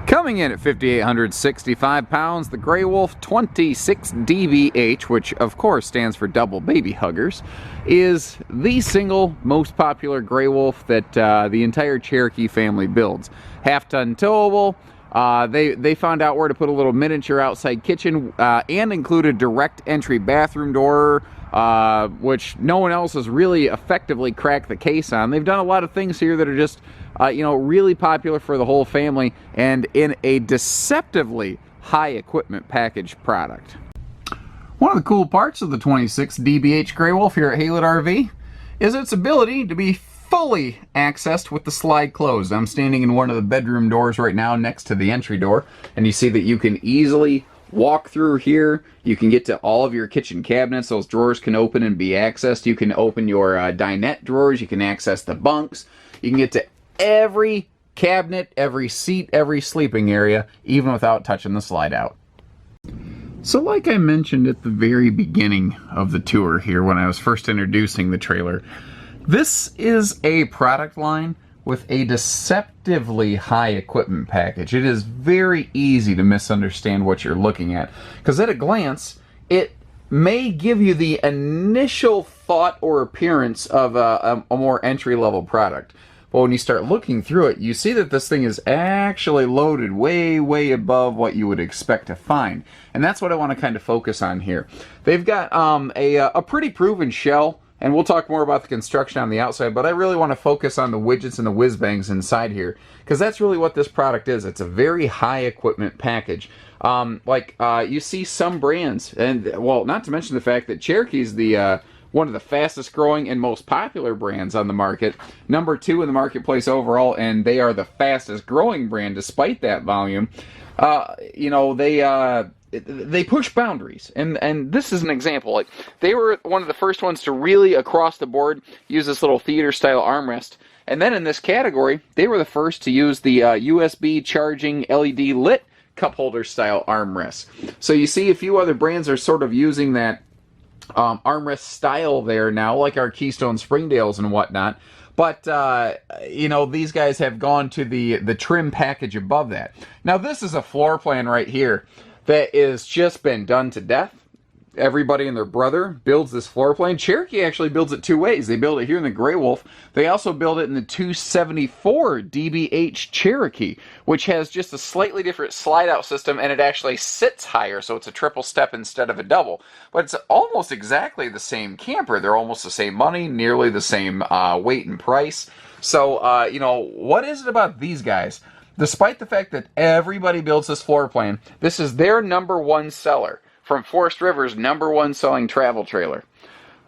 Coming in at 5,865 pounds, the Grey Wolf 26DBH, which of course stands for Double Baby Huggers, is the single most popular Grey Wolf that the entire Cherokee family builds. Half-ton towable. They found out where to put a little miniature outside kitchen and include a direct entry bathroom door, which no one else has really effectively cracked the case on. They've done a lot of things here that are just really popular for the whole family and in a deceptively high equipment package product. One of the cool parts of the 26 DBH Grey Wolf here at Haylett RV is its ability to be fully accessed with the slide closed. I'm standing in one of the bedroom doors right now next to the entry door, and you see that you can easily walk through here. You can get to all of your kitchen cabinets. Those drawers can open and be accessed. You can open your dinette drawers. You can access the bunks. You can get to every cabinet, every seat, every sleeping area, even without touching the slide out. So like I mentioned at the very beginning of the tour here when I was first introducing the trailer, this is a product line with a deceptively high equipment package. It is very easy to misunderstand what you're looking at, because at a glance, it may give you the initial thought or appearance of a more entry-level product. But when you start looking through it, you see that this thing is actually loaded way, way above what you would expect to find. And that's what I want to kind of focus on here. They've got a pretty proven shell, and we'll talk more about the construction on the outside, but I really want to focus on the widgets and the whiz-bangs inside here, because that's really what this product is. It's a very high equipment package. You see some brands, and well, not to mention the fact that Cherokee's the one of the fastest growing and most popular brands on the market, number 2 in the marketplace overall, and they are the fastest growing brand despite that volume. They push boundaries, and this is an example. Like, they were one of the first ones to really across the board use this little theater style armrest, and then in this category they were the first to use the USB charging LED lit cup holder style armrest. So you see a few other brands are sort of using that armrest style there now, like our Keystone Springdales and whatnot. But, these guys have gone to the trim package above that. Now, this is a floor plan right here that has just been done to death. Everybody and their brother builds this floor plan. Cherokee actually builds it 2 ways. They build it here in the Grey Wolf. They also build it in the 274 DBH Cherokee, which has just a slightly different slide-out system, and it actually sits higher, so it's a triple step instead of a double. But it's almost exactly the same camper. They're almost the same money, nearly the same weight and price. So, what is it about these guys? Despite the fact that everybody builds this floor plan, this is their #1 seller from Forest River's #1 selling travel trailer.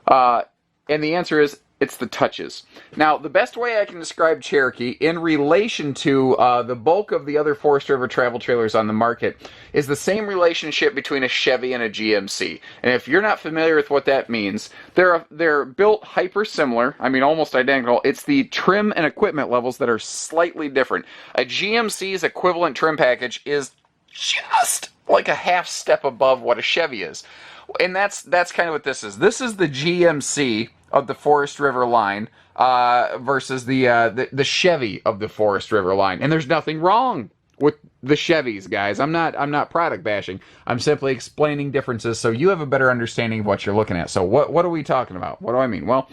And the answer is, it's the touches. Now, the best way I can describe Cherokee in relation to the bulk of the other Forest River travel trailers on the market is the same relationship between a Chevy and a GMC. And if you're not familiar with what that means, they're built hyper similar. I mean, almost identical. It's the trim and equipment levels that are slightly different. A GMC's equivalent trim package is just like a half step above what a Chevy is. And that's kind of what this is. This is the GMC of the Forest River line versus the Chevy of the Forest River line. And there's nothing wrong with the Chevys, guys. I'm not product bashing. I'm simply explaining differences so you have a better understanding of what you're looking at. So what are we talking about? What do I mean? Well,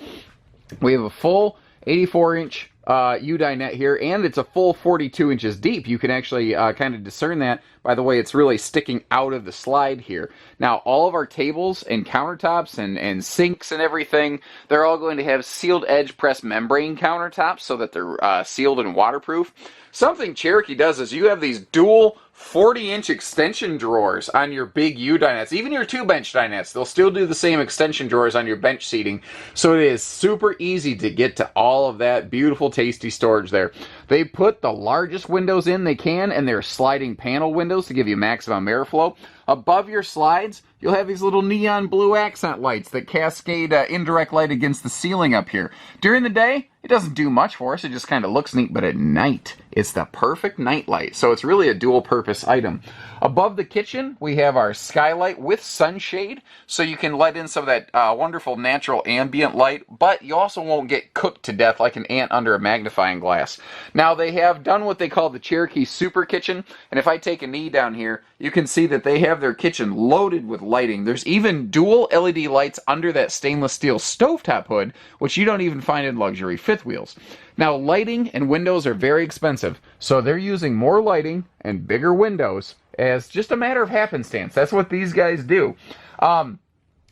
we have a full 84-inch U-dinette here, and it's a full 42 inches deep. You can actually kind of discern that by the way it's really sticking out of the slide here. Now, all of our tables and countertops and sinks and everything, they're all going to have sealed edge press membrane countertops so that they're sealed and waterproof. Something Cherokee does is you have these dual 40-inch extension drawers on your big U-dinettes. Even your 2-bench dinettes, they'll still do the same extension drawers on your bench seating. So it is super easy to get to all of that beautiful, tasty storage there. They put the largest windows in they can, and they're sliding panel windows to give you maximum airflow. Above your slides, you'll have these little neon blue accent lights that cascade indirect light against the ceiling up here. During the day, it doesn't do much for us. It just kind of looks neat, but at night, it's the perfect night light. So it's really a dual-purpose item. Above the kitchen, we have our skylight with sunshade, so you can let in some of that wonderful natural ambient light, but you also won't get cooked to death like an ant under a magnifying glass. Now, Now, they have done what they call the Cherokee Super Kitchen, and if I take a knee down here, you can see that they have their kitchen loaded with lighting. There's even dual LED lights under that stainless steel stovetop hood, which you don't even find in luxury fifth wheels. Now, lighting and windows are very expensive, so they're using more lighting and bigger windows as just a matter of happenstance. That's what these guys do.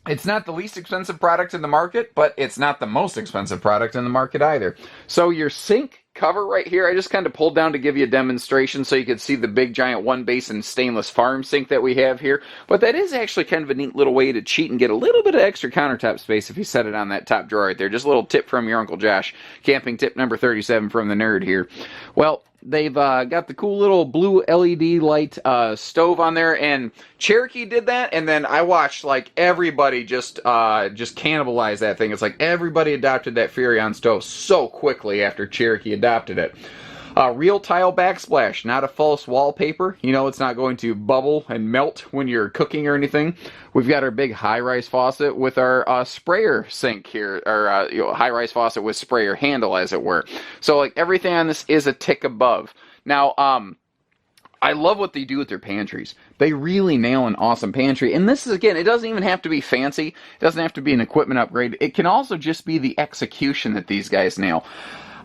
It's not the least expensive product in the market, but it's not the most expensive product in the market either. So your sink cover right here, I just kind of pulled down to give you a demonstration so you could see the big giant one basin stainless farm sink that we have here. But that is actually kind of a neat little way to cheat and get a little bit of extra countertop space if you set it on that top drawer right there. Just a little tip from your Uncle Josh. Camping tip number 37 from the nerd here. Well, they've got the cool little blue LED light stove on there, and Cherokee did that, and then I watched like everybody just cannibalize that thing. It's like everybody adopted that Furrion stove so quickly after Cherokee adopted it. Real tile backsplash, not a false wallpaper. You know it's not going to bubble and melt when you're cooking or anything. We've got our big high-rise faucet with our sprayer sink here, or high-rise faucet with sprayer handle, as it were. So like everything on this is a tick above. Now, I love what they do with their pantries. They really nail an awesome pantry. And this is, again, it doesn't even have to be fancy. It doesn't have to be an equipment upgrade. It can also just be the execution that these guys nail.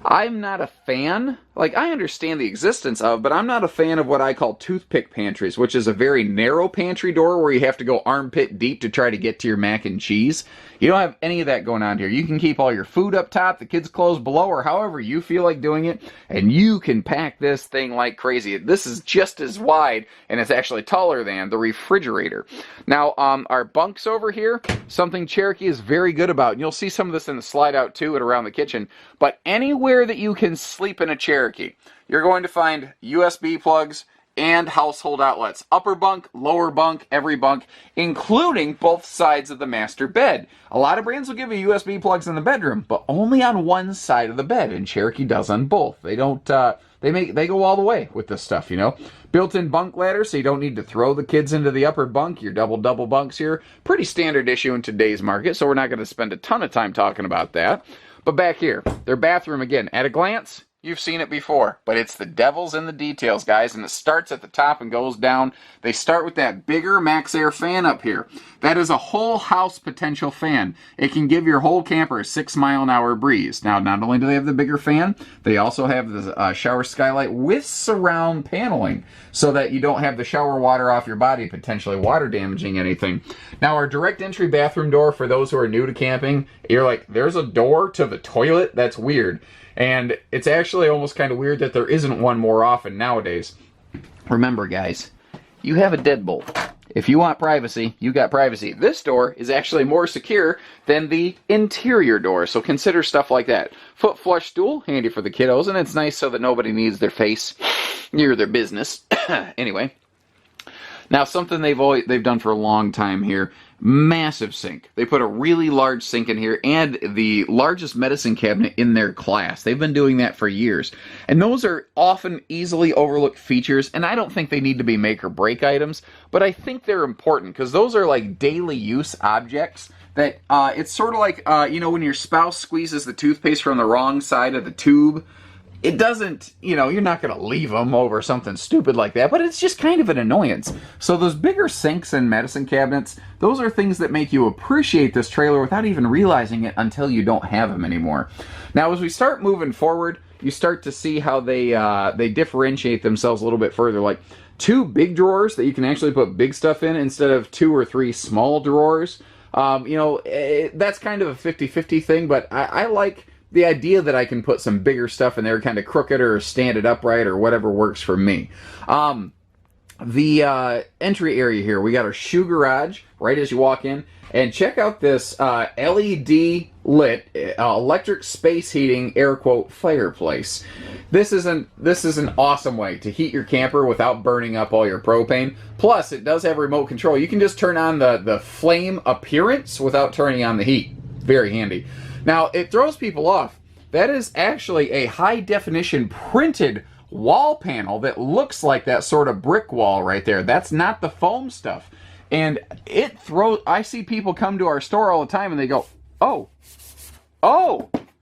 I'm not a fan, like I understand the existence of, but I'm not a fan of what I call toothpick pantries, which is a very narrow pantry door where you have to go armpit deep to try to get to your mac and cheese. You don't have any of that going on here. You can keep all your food up top, the kids' clothes below, or however you feel like doing it, and you can pack this thing like crazy. This is just as wide, and it's actually taller than the refrigerator. Now, our bunks over here, something Cherokee is very good about, and you'll see some of this in the slide out too and around the kitchen, but anywhere that you can sleep in a Cherokee, you're going to find USB plugs and household outlets. Upper bunk, lower bunk, every bunk, including both sides of the master bed. A lot of brands will give you USB plugs in the bedroom, but only on one side of the bed, and Cherokee does on both. They don't, they go all the way with this stuff, you know. Built-in bunk ladder, so you don't need to throw the kids into the upper bunk. Your double bunks here. Pretty standard issue in today's market, so we're not going to spend a ton of time talking about that. But back here, their bathroom, again, at a glance, you've seen it before, but it's the devil's in the details, guys, and it starts at the top and goes down. They start with that bigger Max Air fan up here. That is a whole house potential fan. It can give your whole camper a 6-mile-an-hour breeze. Now, not only do they have the bigger fan, they also have the shower skylight with surround paneling so that you don't have the shower water off your body, potentially water damaging anything. Now, our direct entry bathroom door, for those who are new to camping, you're like, there's a door to the toilet? That's weird. And it's actually almost kind of weird that there isn't one more often nowadays. Remember, guys, you have a deadbolt. If you want privacy, you got privacy. This door is actually more secure than the interior door, so consider stuff like that. Foot flush stool, handy for the kiddos, and it's nice so that nobody needs their face near their business. Anyway. Now, something they've done for a long time here, massive sink. They put a really large sink in here and the largest medicine cabinet in their class. They've been doing that for years. And those are often easily overlooked features, and I don't think they need to be make or break items, but I think they're important because those are like daily use objects that it's sort of like, you know, when your spouse squeezes the toothpaste from the wrong side of the tube. It doesn't, you know, you're not going to leave them over something stupid like that, but it's just kind of an annoyance. So those bigger sinks and medicine cabinets, those are things that make you appreciate this trailer without even realizing it until you don't have them anymore. Now, as we start moving forward, you start to see how they differentiate themselves a little bit further. Like 2 big drawers that you can actually put big stuff in instead of 2 or 3 small drawers. You know, that's kind of a 50-50 thing, but I like the idea that I can put some bigger stuff in there, kind of crooked or stand it upright or whatever works for me. The entry area here, we got our shoe garage right as you walk in. And check out this LED lit electric space heating air quote fireplace. This is an awesome way to heat your camper without burning up all your propane. Plus, it does have remote control. You can just turn on the flame appearance without turning on the heat. Very handy. Now, it throws people off. That is actually a high-definition printed wall panel that looks like that sort of brick wall right there. That's not the foam stuff. And it throws... I see people come to our store all the time and they go, oh,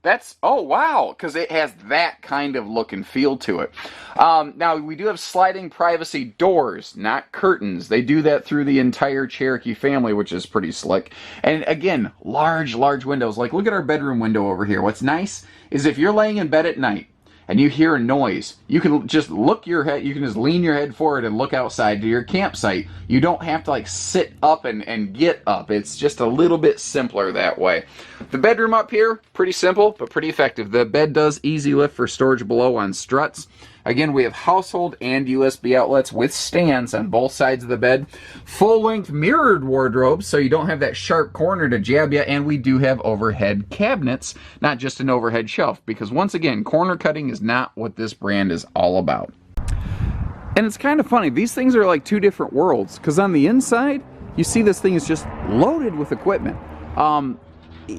That's, oh wow, because it has that kind of look and feel to it. Now, we do have sliding privacy doors, not curtains. They do that through the entire Cherokee family, which is pretty slick. And again, large windows. Like, look at our bedroom window over here. What's nice is if you're laying in bed at night, and you hear a noise, you can just look your head, you can just lean your head forward and look outside to your campsite. You don't have to like sit up and get up. It's just a little bit simpler that way. The bedroom up here, pretty simple, but pretty effective. The bed does easy lift for storage below on struts. Again, we have household and USB outlets with stands on both sides of the bed. Full-length mirrored wardrobes, so you don't have that sharp corner to jab you. And we do have overhead cabinets, not just an overhead shelf. Because once again, corner cutting is not what this brand is all about. And it's kind of funny. These things are like two different worlds. Because on the inside, you see this thing is just loaded with equipment.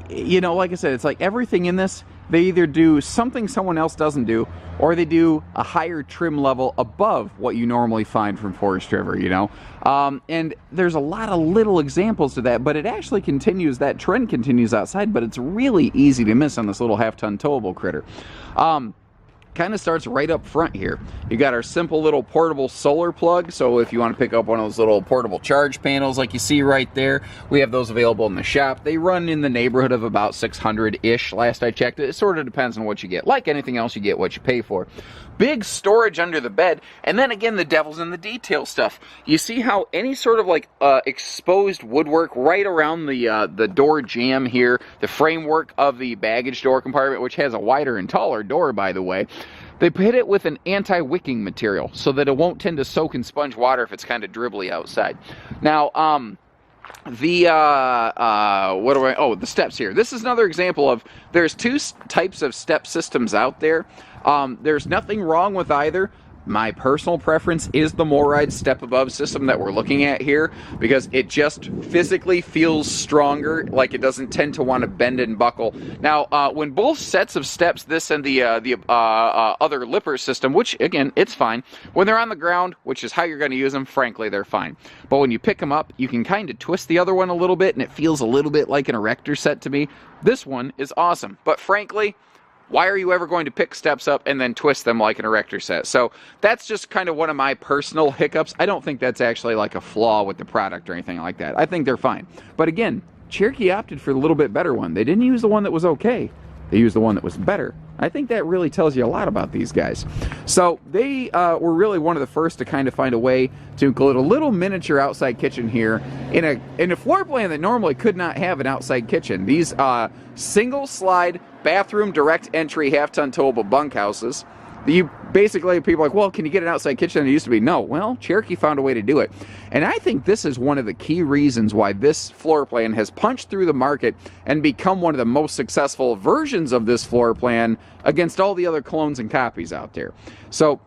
You know, like I said, it's like everything in this, they either do something someone else doesn't do, or they do a higher trim level above what you normally find from Forest River, you know? And there's a lot of little examples to that, but it actually continues, that trend continues outside, but it's really easy to miss on this little half-ton towable critter. Kind of starts right up front here. You got our simple little portable solar plug, so if you want to pick up one of those little portable charge panels like you see right there, we have those available in the shop. They run in the neighborhood of about 600-ish last I checked. It sort of depends on what you get. Like anything else, you get what you pay for. Big storage under the bed, and then again, the devil's in the detail stuff. You see how any sort of like exposed woodwork right around the door jamb here, the framework of the baggage door compartment, which has a wider and taller door, by the way, they hit it with an anti-wicking material so that it won't tend to soak in sponge water if it's kind of dribbly outside. Now, the steps here. This is another example of, there's two types of step systems out there. There's nothing wrong with either. My personal preference is the MORryde step above system that we're looking at here, because it just physically feels stronger, like it doesn't tend to want to bend and buckle. Now, when both sets of steps, this and the other lipper system, which again, it's fine, when they're on the ground, which is how you're going to use them, frankly, they're fine. But when you pick them up, you can kind of twist the other one a little bit, and it feels a little bit like an erector set to me. This one is awesome, but frankly, why are you ever going to pick steps up and then twist them like an erector set? So that's just kind of one of my personal hiccups. I don't think that's actually like a flaw with the product or anything like that. I think they're fine. But again, Cherokee opted for the little bit better one. They didn't use the one that was okay. They used the one that was better. I think that really tells you a lot about these guys. So they were really one of the first to kind of find a way to include a little miniature outside kitchen here in a floor plan that normally could not have an outside kitchen. These single slide bathroom direct entry half-ton towable bunkhouses. You basically, people are like, well, can you get an outside kitchen? It used to be. No. Well, Cherokee found a way to do it. And I think this is one of the key reasons why this floor plan has punched through the market and become one of the most successful versions of this floor plan against all the other clones and copies out there. So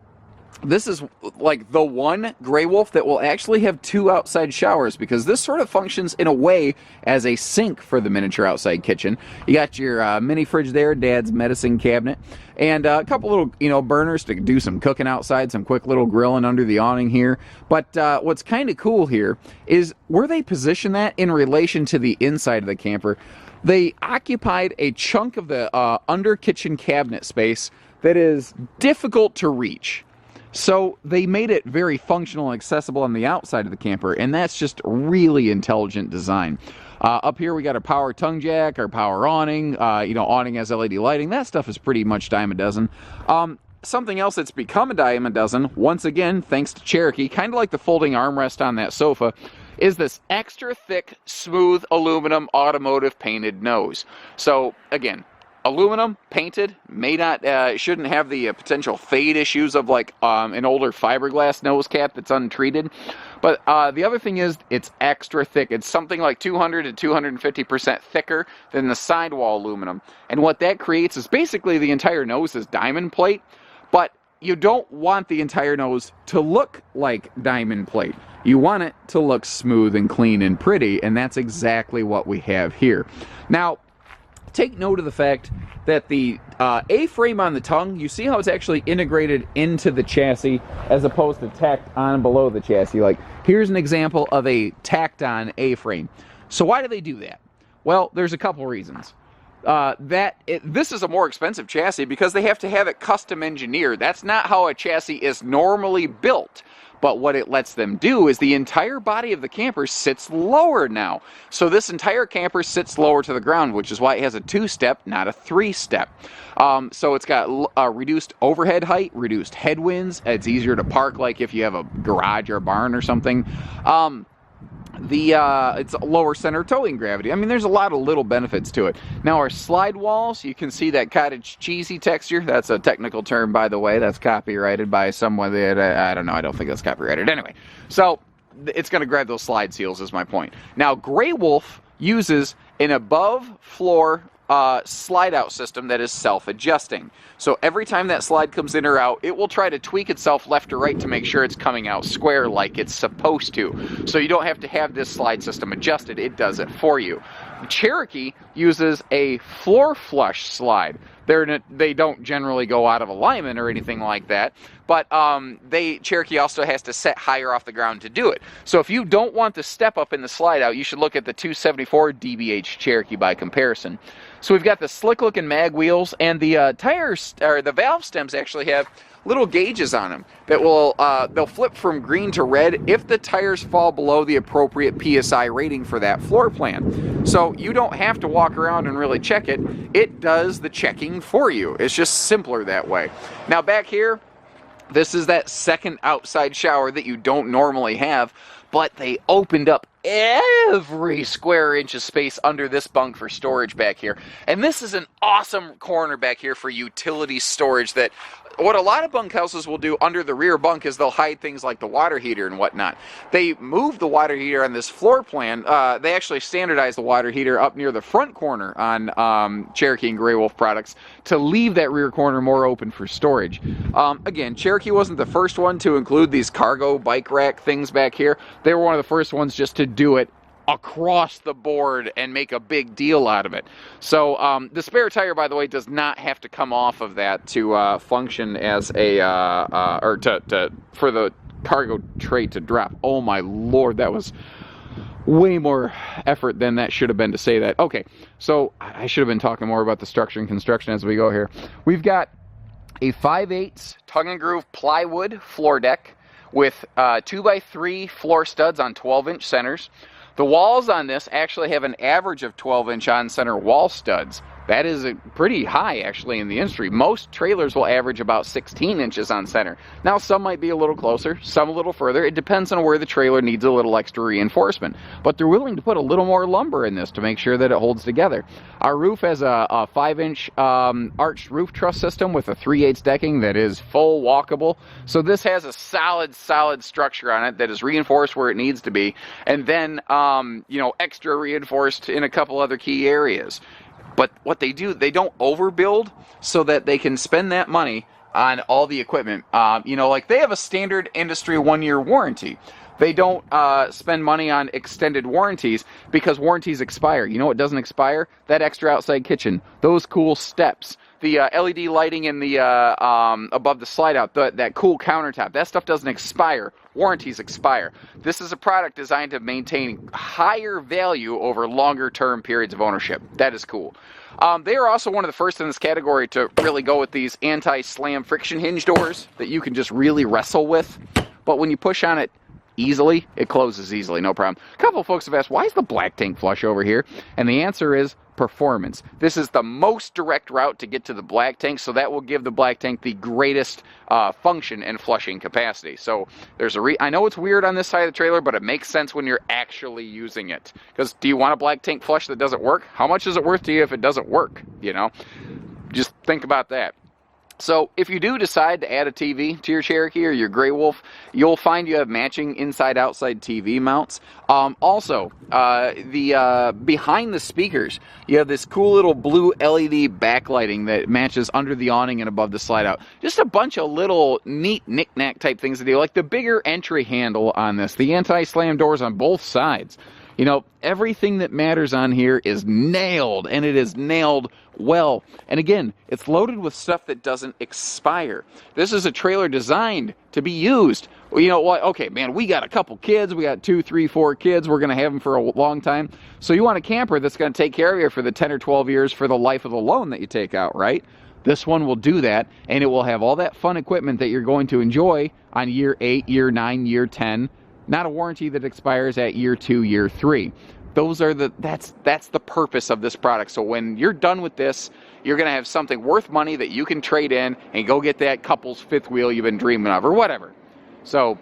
this is like the one Grey Wolf that will actually have two outside showers, because this sort of functions in a way as a sink for the miniature outside kitchen. You got your mini fridge there, Dad's medicine cabinet, and a couple little, burners to do some cooking outside, some quick little grilling under the awning here. But what's kind of cool here is where they position that in relation to the inside of the camper. They occupied a chunk of the under kitchen cabinet space that is difficult to reach. So they made it very functional and accessible on the outside of the camper, and that's just really intelligent design. Up here we got our power tongue jack, our power awning, awning has LED lighting. That stuff is pretty much dime a dozen. Something else that's become a dime a dozen, once again, thanks to Cherokee, kind of like the folding armrest on that sofa, is this extra thick, smooth aluminum automotive painted nose. So again, aluminum painted may not shouldn't have the potential fade issues of like an older fiberglass nose cap that's untreated. But the other thing is it's extra thick. It's something like 200 to 250% thicker than the sidewall aluminum. And what that creates is basically the entire nose is diamond plate, but you don't want the entire nose to look like diamond plate. You want it to look smooth and clean and pretty, and that's exactly what we have here. Now, take note of the fact that the A-frame on the tongue, you see how it's actually integrated into the chassis as opposed to tacked on below the chassis. Like, here's an example of a tacked on A-frame. So why do they do that? Well, there's a couple reasons. This is a more expensive chassis because they have to have it custom engineered. That's not how a chassis is normally built. But what it lets them do is the entire body of the camper sits lower now. So this entire camper sits lower to the ground, which is why it has a 2-step, not a 3-step. So it's got reduced overhead height, reduced headwinds. It's easier to park, like if you have a garage or a barn or something. It's lower center towing gravity. I mean, there's a lot of little benefits to it. Now our slide walls, you can see that cottage cheesy texture. That's a technical term, by the way. That's copyrighted by someone that, I don't know, I don't think that's copyrighted. Anyway, so it's going to grab those slide seals is my point. Now, Grey Wolf uses an above floor slide out system that is self-adjusting. So every time that slide comes in or out, it will try to tweak itself left or right to make sure it's coming out square like it's supposed to. So you don't have to have this slide system adjusted, it does it for you. Cherokee uses a floor flush slide. They don't generally go out of alignment or anything like that, but Cherokee also has to set higher off the ground to do it. So if you don't want the step up in the slide out, you should look at the 274 DBH Cherokee by comparison. So we've got the slick looking mag wheels, and the tires, or the valve stems actually have little gauges on them that will they'll flip from green to red if the tires fall below the appropriate PSI rating for that floor plan. So you don't have to walk around and really check it. It does the checking for you. It's just simpler that way. Now back here, this is that second outside shower that you don't normally have, but they opened up every square inch of space under this bunk for storage back here. And this is an awesome corner back here for utility storage. That what a lot of bunkhouses will do under the rear bunk is they'll hide things like the water heater and whatnot. They moved the water heater on this floor plan. They actually standardized the water heater up near the front corner on Cherokee and Grey Wolf products to leave that rear corner more open for storage. Again, Cherokee wasn't the first one to include these cargo bike rack things back here. They were one of the first ones just to do it across the board and make a big deal out of it. So the spare tire, by the way, does not have to come off of that to function as a for the cargo tray to drop. Oh my lord, that was way more effort than that should have been to say that. Okay, so I should have been talking more about the structure and construction as we go here. We've got a 5/8 tongue and groove plywood floor deck with 2x3 floor studs on 12-inch centers. The walls on this actually have an average of 12-inch on-center wall studs. That is pretty high, actually, in the industry. Most trailers will average about 16 inches on center. Now, some might be a little closer, some a little further. It depends on where the trailer needs a little extra reinforcement. But they're willing to put a little more lumber in this to make sure that it holds together. Our roof has a 5-inch arched roof truss system with a 3/8 decking that is full walkable. So this has a solid structure on it that is reinforced where it needs to be. And then, extra reinforced in a couple other key areas. But what they do, they don't overbuild so that they can spend that money on all the equipment. Like they have a standard industry 1-year warranty. They don't spend money on extended warranties because warranties expire. You know what doesn't expire? That extra outside kitchen, those cool steps, the LED lighting in the above the slide out, that cool countertop. That stuff doesn't expire. Warranties expire. This is a product designed to maintain higher value over longer term periods of ownership. That is cool. They are also one of the first in this category to really go with these anti-slam friction hinge doors that you can just really wrestle with. But when you push on it easily, it closes easily, no problem. A couple of folks have asked, why is the black tank flush over here? And the answer is performance. This is the most direct route to get to the black tank, so that will give the black tank the greatest function and flushing capacity. So there's I know it's weird on this side of the trailer, but it makes sense when you're actually using it. Because do you want a black tank flush that doesn't work? How much is it worth to you if it doesn't work? Just think about that. So if you do decide to add a TV to your Cherokee or your Grey Wolf, you'll find you have matching inside-outside TV mounts. Also, behind the speakers, you have this cool little blue LED backlighting that matches under the awning and above the slide-out. Just a bunch of little neat knick-knack type things to do, like the bigger entry handle on this, the anti-slam doors on both sides. You know, everything that matters on here is nailed, and it is nailed well. And again, it's loaded with stuff that doesn't expire. This is a trailer designed to be used. Well, you know what? Okay, man, we got a couple kids. We got 2, 3, 4 kids. We're going to have them for a long time. So you want a camper that's going to take care of you for the 10 or 12 years for the life of the loan that you take out, right? This one will do that, and it will have all that fun equipment that you're going to enjoy on year 8, year 9, year 10. Not a warranty that expires at year 2, year 3. That's the purpose of this product. So when you're done with this, you're going to have something worth money that you can trade in and go get that couple's fifth wheel you've been dreaming of or whatever. So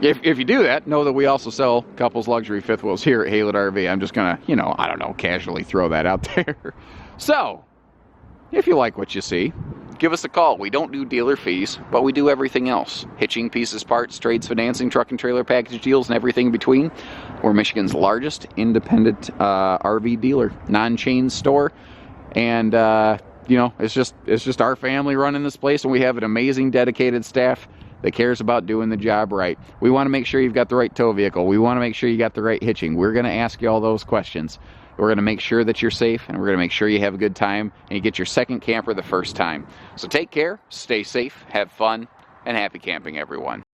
if you do that, know that we also sell couples luxury fifth wheels here at Haylett RV. I'm just going to, I don't know, casually throw that out there. So if you like what you see, give us a call. We don't do dealer fees, but we do everything else. Hitching, pieces, parts, trades, financing, truck and trailer package deals, and everything in between. We're Michigan's largest independent RV dealer, non-chain store. And, it's just our family running this place, and we have an amazing, dedicated staff that cares about doing the job right. We want to make sure you've got the right tow vehicle. We want to make sure you got the right hitching. We're going to ask you all those questions. We're going to make sure that you're safe, and we're going to make sure you have a good time and you get your second camper the first time. So take care, stay safe, have fun, and happy camping, everyone.